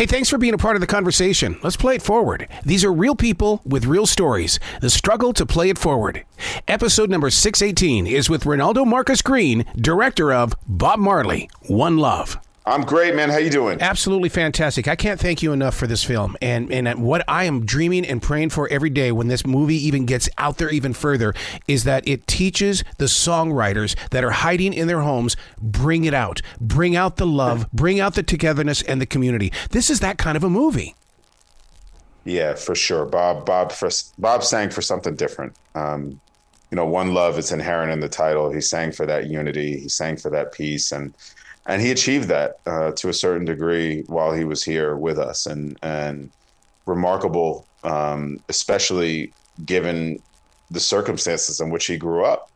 Hey, thanks for being a part of the conversation. Let's play it forward. These are real people with real stories. The struggle to play it forward. Episode number 618 is with Reinaldo Marcus Green, director of Bob Marley, One Love. I'm great, man. How you doing? Absolutely fantastic. I can't thank you enough for this film. And what I am dreaming and praying for every day when this movie even gets out there even further is that it teaches the songwriters that are hiding in their homes, bring it out. Bring out the love, bring out the togetherness and the community. This is that kind of a movie. Yeah, for sure. Bob sang for something different. One love is inherent in the title. He sang for that unity. He sang for that peace. And he achieved that to a certain degree while he was here with us, and remarkable, especially given the circumstances in which he grew up.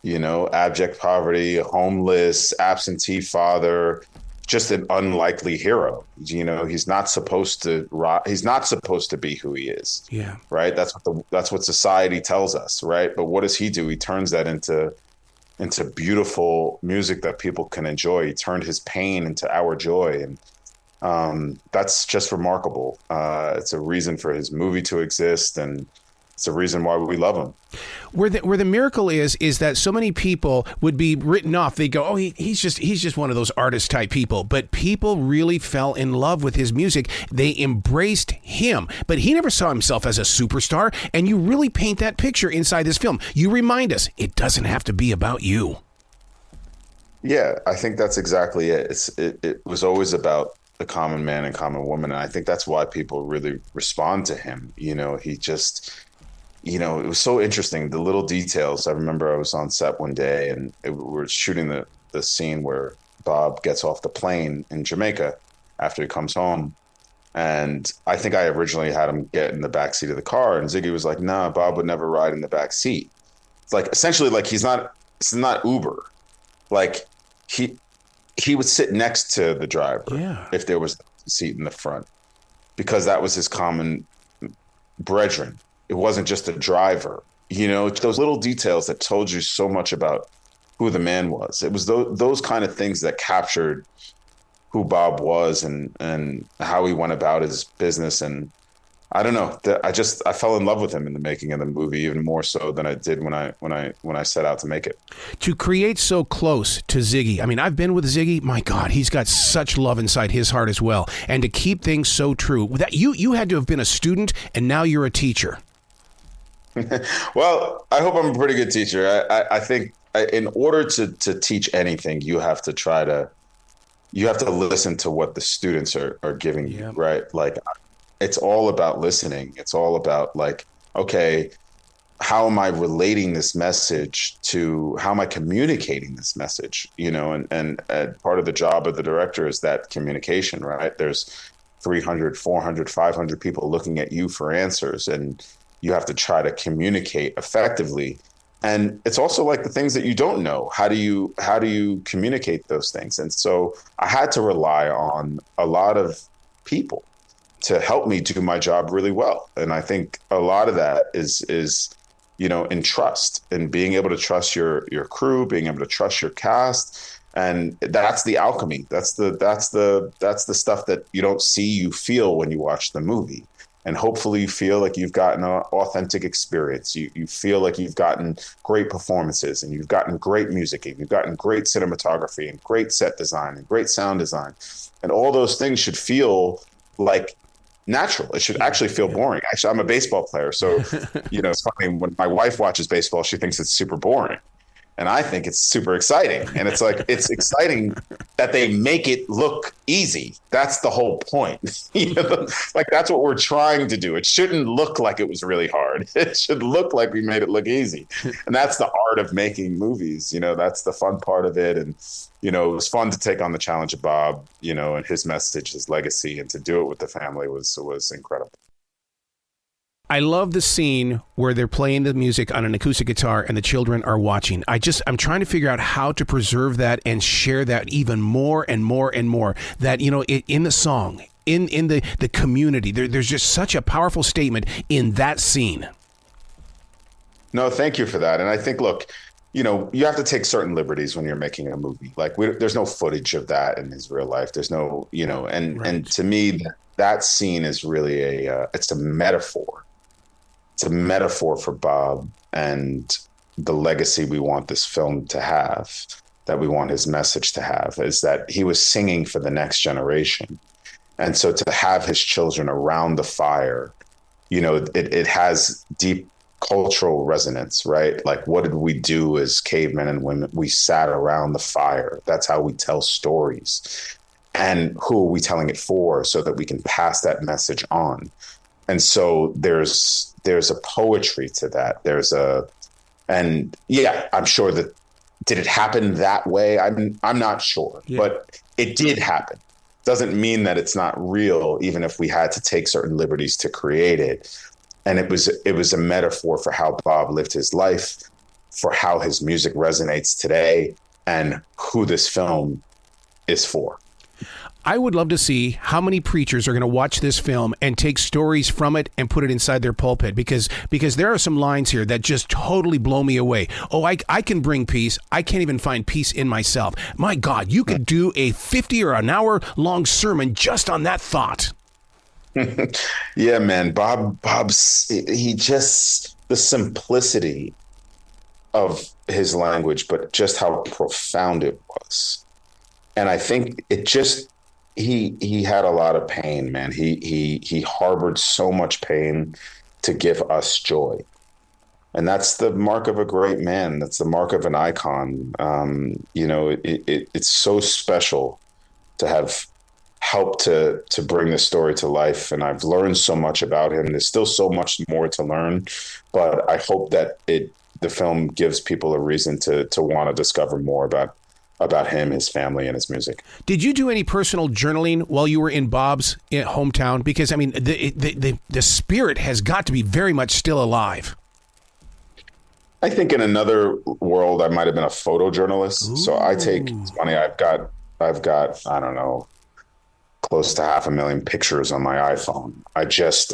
Abject poverty, homeless, absentee father, just an unlikely hero. He's not supposed to be who he is. Yeah, right. That's what society tells us, right? But what does he do? He turns that into beautiful music that people can enjoy. He turned his pain into our joy. And that's just remarkable. It's a reason for his movie to exist, and it's a reason why we love him. Where the miracle is that so many people would be written off. They go, oh, he's just one of those artist type people. But people really fell in love with his music. They embraced him. But he never saw himself as a superstar. And you really paint that picture inside this film. You remind us it doesn't have to be about you. Yeah, I think that's exactly it. It was always about the common man and common woman. And I think that's why people really respond to him. He just... it was so interesting, the little details. I remember I was on set one day and we were shooting the scene where Bob gets off the plane in Jamaica after he comes home. And I think I originally had him get in the back seat of the car, and Ziggy was like, nah, Bob would never ride in the back seat. It's like, essentially, like, it's not Uber. Like, he would sit next to the driver if there was a seat in the front, because that was his common brethren. It wasn't just a driver, those little details that told you so much about who the man was. It was those kind of things that captured who Bob was and how he went about his business. And I don't know, I fell in love with him in the making of the movie, even more so than I did when I set out to make it. To create so close to Ziggy, I mean, I've been with Ziggy. My God, he's got such love inside his heart as well. And to keep things so true, that you had to have been a student, and now you're a teacher. Well, I hope I'm a pretty good teacher. I think in order to teach anything, you have to listen to what the students are giving you, right? Like, it's all about listening. It's all about, like, okay, how am I relating this message to, how am I communicating this message? And part of the job of the director is that communication, right? There's 300, 400, 500 people looking at you for answers, and you have to try to communicate effectively. And it's also like the things that you don't know. How do you communicate those things? And so I had to rely on a lot of people to help me do my job really well. And I think a lot of that is in trust, and being able to trust your crew, being able to trust your cast. And that's the alchemy. That's the stuff that you don't see, you feel when you watch the movie. And hopefully you feel like you've gotten an authentic experience. You feel like you've gotten great performances, and you've gotten great music, and you've gotten great cinematography, and great set design, and great sound design. And all those things should feel like natural. It should actually feel boring. Actually, I'm a baseball player. So, it's funny, when my wife watches baseball, she thinks it's super boring. And I think it's super exciting. And it's like, it's exciting that they make it look easy. That's the whole point. Like, that's what we're trying to do. It shouldn't look like it was really hard. It should look like we made it look easy. And that's the art of making movies. That's the fun part of it. And, it was fun to take on the challenge of Bob, and his message, his legacy, and to do it with the family was incredible. I love the scene where they're playing the music on an acoustic guitar and the children are watching. I'm trying to figure out how to preserve that and share that even more and more and more. That, in the song, in the community, there's just such a powerful statement in that scene. No, thank you for that. And I think, look, you have to take certain liberties when you're making a movie. Like there's no footage of that in his real life. There's no, and to me that scene is really it's a metaphor. It's a metaphor for Bob and the legacy we want this film to have, that we want his message to have, is that he was singing for the next generation. And so to have his children around the fire, it has deep cultural resonance, right? Like, what did we do as cavemen and women? We sat around the fire. That's how we tell stories. And who are we telling it for, so that we can pass that message on? And so there's a poetry to that. I'm sure that, did it happen that way? I'm not sure, but it did happen. Doesn't mean that it's not real, even if we had to take certain liberties to create it. And it was a metaphor for how Bob lived his life, for how his music resonates today, and who this film is for. I would love to see how many preachers are going to watch this film and take stories from it and put it inside their pulpit, because there are some lines here that just totally blow me away. Oh, I can bring peace. I can't even find peace in myself. My God, you could do a 50 or an hour long sermon just on that thought. Yeah, man. Bob's the simplicity of his language, but just how profound it was. And I think he had a lot of pain, man. He harbored so much pain to give us joy. And that's the mark of a great man. That's the mark of an icon. It's so special to have helped to bring this story to life. And I've learned so much about him. There's still so much more to learn, but I hope that the film gives people a reason to want to discover more about him, his family, and his music. Did you do any personal journaling while you were in Bob's hometown? Because, I mean, the spirit has got to be very much still alive. I think in another world, I might have been a photojournalist. Ooh. So it's funny, I've got, I don't know, close to 500,000 pictures on my iPhone. I just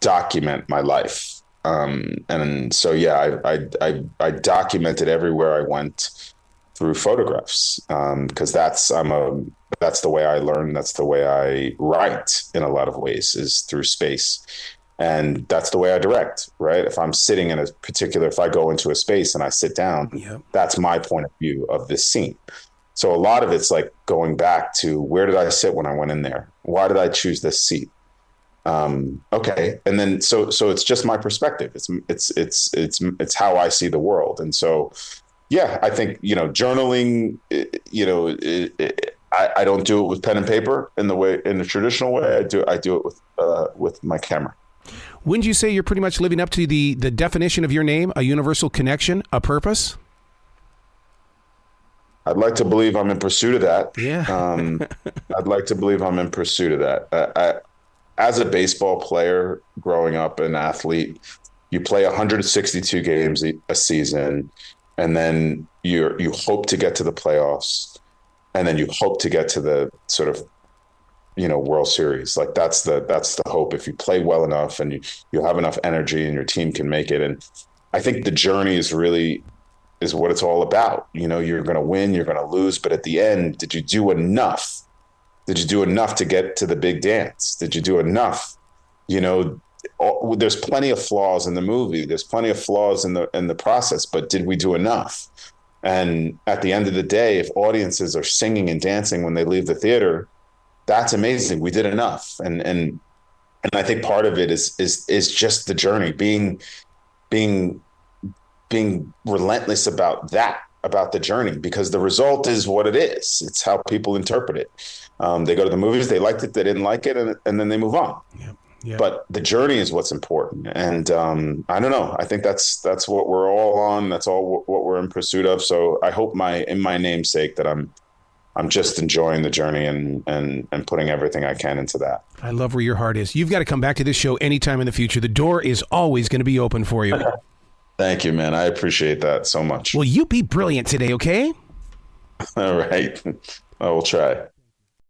document my life. And so, yeah, I documented everywhere I went through photographs, because that's the way I learn. That's the way I write in a lot of ways, is through space. And that's the way I direct, right? If I'm sitting if I go into a space and I sit down, That's my point of view of this scene. So a lot of it's like going back to, where did I sit when I went in there? Why did I choose this seat? Okay. And then, so it's just my perspective. It's how I see the world. And so, yeah, I think, journaling, I don't do it with pen and paper in the traditional way. I do it with my camera. Wouldn't you say you're pretty much living up to the definition of your name, a universal connection, a purpose? I'd like to believe I'm in pursuit of that. Yeah. I'd like to believe I'm in pursuit of that. As a baseball player growing up, an athlete, you play 162 games a season, and then you hope to get to the playoffs, and then you hope to get to the sort of, World Series. Like that's the hope. If you play well enough and you have enough energy and your team can make it. And I think the journey is what it's all about. You're going to win, you're going to lose, but at the end, did you do enough? Did you do enough to get to the big dance? Did you do enough? There's plenty of flaws in the movie. There's plenty of flaws in the process, but did we do enough? And at the end of the day, if audiences are singing and dancing when they leave the theater, that's amazing. We did enough. And I think part of it is just the journey, being relentless about the journey, because the result is what it is. It's how people interpret it. They go to the movies, they liked it, they didn't like it, and then they move on. Yep. But the journey is what's important. And I don't know. I think that's what we're all on. That's all what we're in pursuit of. So I hope in my namesake that I'm just enjoying the journey and putting everything I can into that. I love where your heart is. You've got to come back to this show anytime in the future. The door is always going to be open for you. Thank you, man. I appreciate that so much. Well, you be brilliant today, okay? All right. I will try.